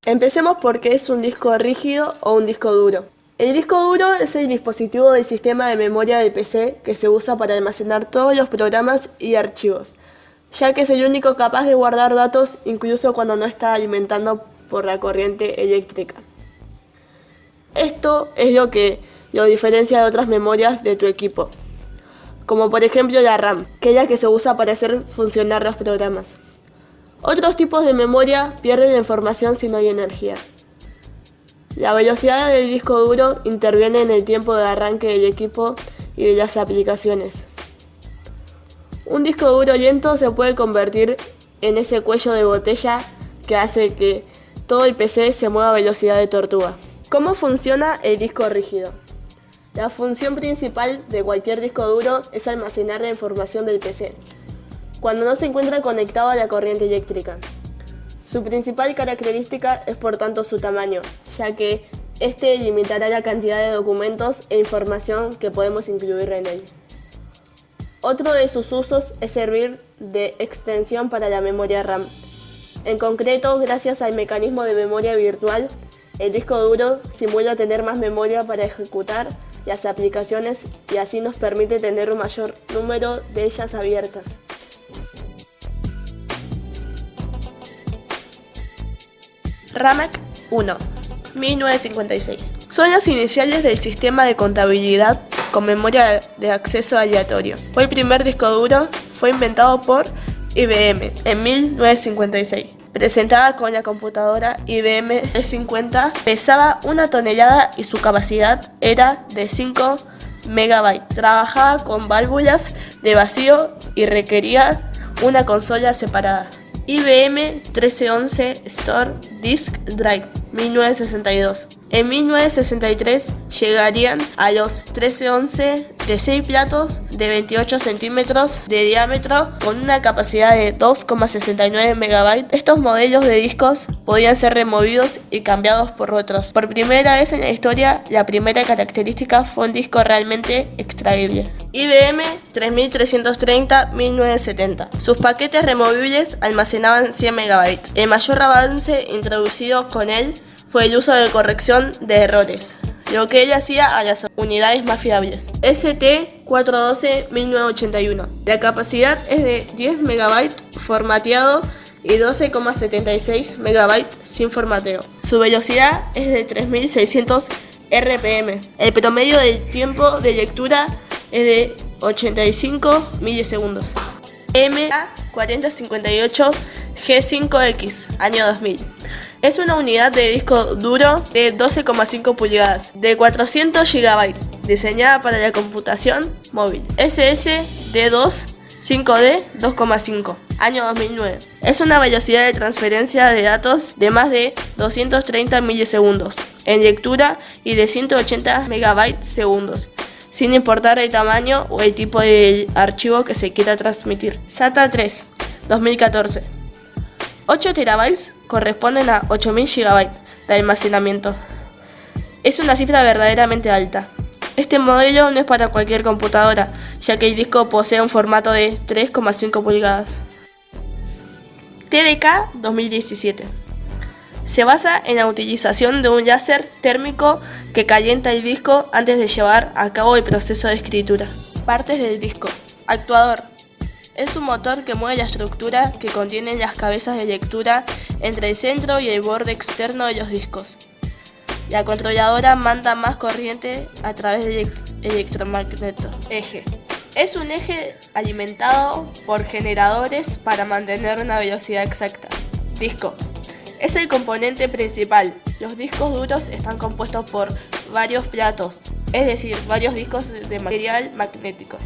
Empecemos por qué es un disco rígido o un disco duro. El disco duro es el dispositivo del sistema de memoria del PC que se usa para almacenar todos los programas y archivos, ya que es el único capaz de guardar datos incluso cuando no está alimentando por la corriente eléctrica. Esto es lo que lo diferencia de otras memorias de tu equipo, como por ejemplo la RAM, que es la que se usa para hacer funcionar los programas. Otros tipos de memoria pierden la información si no hay energía. La velocidad del disco duro interviene en el tiempo de arranque del equipo y de las aplicaciones. Un disco duro lento se puede convertir en ese cuello de botella que hace que todo el PC se mueva a velocidad de tortuga. ¿Cómo funciona el disco rígido? La función principal de cualquier disco duro es almacenar la información del PC, cuando no se encuentra conectado a la corriente eléctrica. Su principal característica es por tanto su tamaño, ya que este limitará la cantidad de documentos e información que podemos incluir en él. Otro de sus usos es servir de extensión para la memoria RAM. En concreto, gracias al mecanismo de memoria virtual, el disco duro simula tener más memoria para ejecutar las aplicaciones y así nos permite tener un mayor número de ellas abiertas. RAMAC 1, 1956. Son las iniciales del sistema de contabilidad con memoria de acceso aleatorio. El primer disco duro fue inventado por IBM en 1956. Presentada con la computadora IBM E50, pesaba 1 tonelada y su capacidad era de 5 MB. Trabajaba con válvulas de vacío y requería una consola separada. IBM 1311 Store Disk Drive, 1962. En 1963 llegarían a los 1311 de 6 platos de 28 centímetros de diámetro con una capacidad de 2,69 MB. Estos modelos de discos podían ser removidos y cambiados por otros. Por primera vez en la historia, la primera característica fue un disco realmente extraíble. IBM 3330 1970. Sus paquetes removibles almacenaban 100 MB. El mayor avance introducido con él fue el uso de corrección de errores, lo que él hacía a las unidades más fiables. ST412 1981. La capacidad es de 10 MB formateado y 12,76 MB sin formateo. Su velocidad es de 3600 RPM. El promedio del tiempo de lectura es de 85 milisegundos. MA4058 G5X, año 2000. Es una unidad de disco duro de 12,5 pulgadas, de 400 GB, diseñada para la computación móvil. SSD2 5D 2,5, año 2009. Es una velocidad de transferencia de datos de más de 230 milisegundos en lectura y de 180 MB segundos, sin importar el tamaño o el tipo de archivo que se quiera transmitir. SATA 3, 2014. 8 terabytes corresponden a 8000 GB de almacenamiento. Es una cifra verdaderamente alta. Este modelo no es para cualquier computadora, ya que el disco posee un formato de 3,5 pulgadas. TDK 2017. Se basa en la utilización de un láser térmico que calienta el disco antes de llevar a cabo el proceso de escritura. Partes del disco. Actuador. Es un motor que mueve la estructura que contiene las cabezas de lectura entre el centro y el borde externo de los discos. La controladora manda más corriente a través del electromagneto. Eje. Es un eje alimentado por generadores para mantener una velocidad exacta. Disco. Es el componente principal. Los discos duros están compuestos por varios platos, es decir, varios discos de material magnético.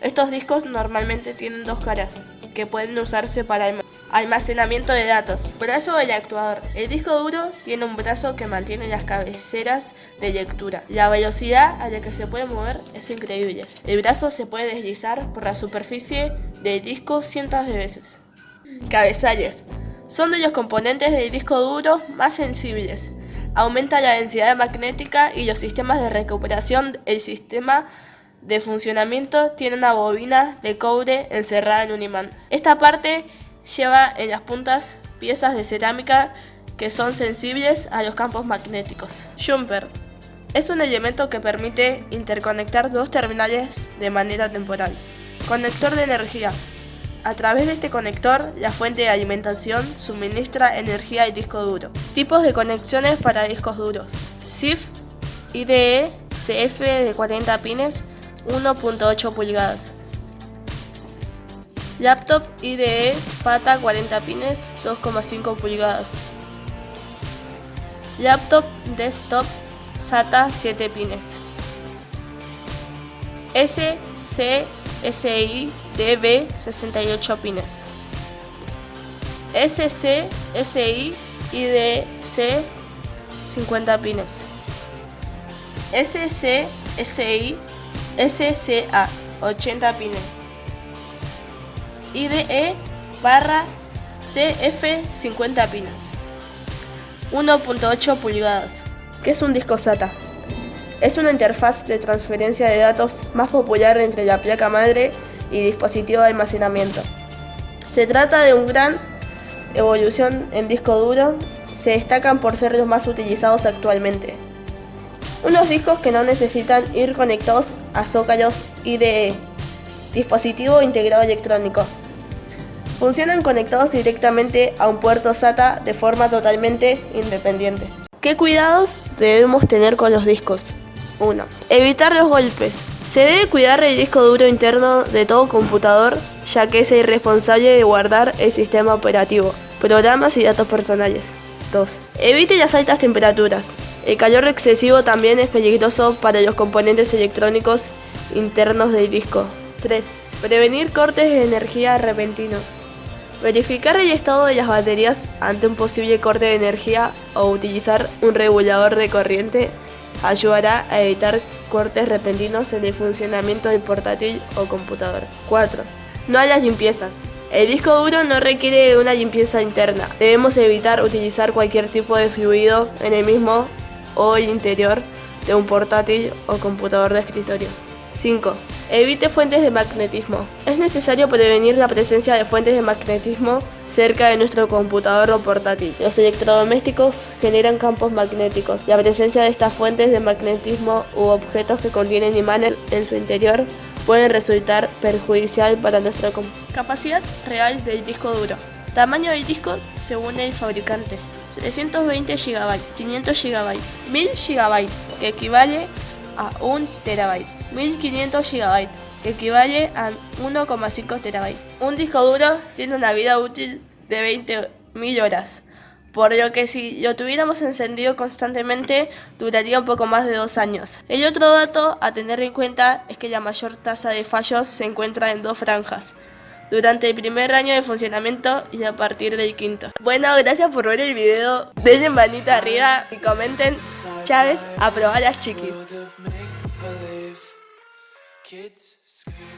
Estos discos normalmente tienen dos caras, que pueden usarse para almacenamiento de datos. Brazo del actuador. El disco duro tiene un brazo que mantiene las cabeceras de lectura. La velocidad a la que se puede mover es increíble. El brazo se puede deslizar por la superficie del disco cientos de veces. Cabezales. Son de los componentes del disco duro más sensibles. Aumenta la densidad magnética y los sistemas de recuperación. El sistema de funcionamiento tiene una bobina de cobre encerrada en un imán. Esta parte lleva en las puntas piezas de cerámica que son sensibles a los campos magnéticos. Jumper es un elemento que permite interconectar dos terminales de manera temporal. Conector de energía. A través de este conector, la fuente de alimentación suministra energía al disco duro. Tipos de conexiones para discos duros. SIF IDE CF de 40 pines, 1.8 pulgadas. Laptop IDE PATA 40 pines, 2.5 pulgadas. Laptop Desktop SATA 7 pines. SCSI DB 68 pines. SCSI IDC 50 pines. SCSI SCA 80 pines. IDE barra CF 50 pines. 1.8 pulgadas. ¿Qué es un disco SATA? Es una interfaz de transferencia de datos más popular entre la placa madre y dispositivo de almacenamiento. Se trata de una gran evolución en disco duro, se destacan por ser los más utilizados actualmente. Unos discos que no necesitan ir conectados a zócalos IDE, dispositivo integrado electrónico. Funcionan conectados directamente a un puerto SATA de forma totalmente independiente. ¿Qué cuidados debemos tener con los discos? 1. Evitar los golpes. Se debe cuidar el disco duro interno de todo computador, ya que es el responsable de guardar el sistema operativo, programas y datos personales. 2. Evite las altas temperaturas. El calor excesivo también es peligroso para los componentes electrónicos internos del disco. 3. Prevenir cortes de energía repentinos. Verificar el estado de las baterías ante un posible corte de energía o utilizar un regulador de corriente ayudará a evitar cortes repentinos en el funcionamiento del portátil o computador. 4. No a las limpiezas. El disco duro no requiere una limpieza interna. Debemos evitar utilizar cualquier tipo de fluido en el mismo o el interior de un portátil o computador de escritorio. 5. Evite fuentes de magnetismo. Es necesario prevenir la presencia de fuentes de magnetismo cerca de nuestro computador o portátil. Los electrodomésticos generan campos magnéticos. La presencia de estas fuentes de magnetismo u objetos que contienen imanes en su interior pueden resultar perjudicial para nuestro computador. Capacidad real del disco duro. Tamaño del disco según el fabricante. 320 GB, 500 GB, 1000 GB, que equivale a 1 TB. 1500 GB, que equivale a 1,5 TB. Un disco duro tiene una vida útil de 20.000 horas, por lo que si lo tuviéramos encendido constantemente duraría un poco más de 2 años. El otro dato a tener en cuenta es que la mayor tasa de fallos se encuentra en 2 franjas, durante el primer año de funcionamiento y a partir del quinto. Bueno, gracias por ver el video, denle manita arriba y comenten Chávez aprobá las chiquis. Kids scream.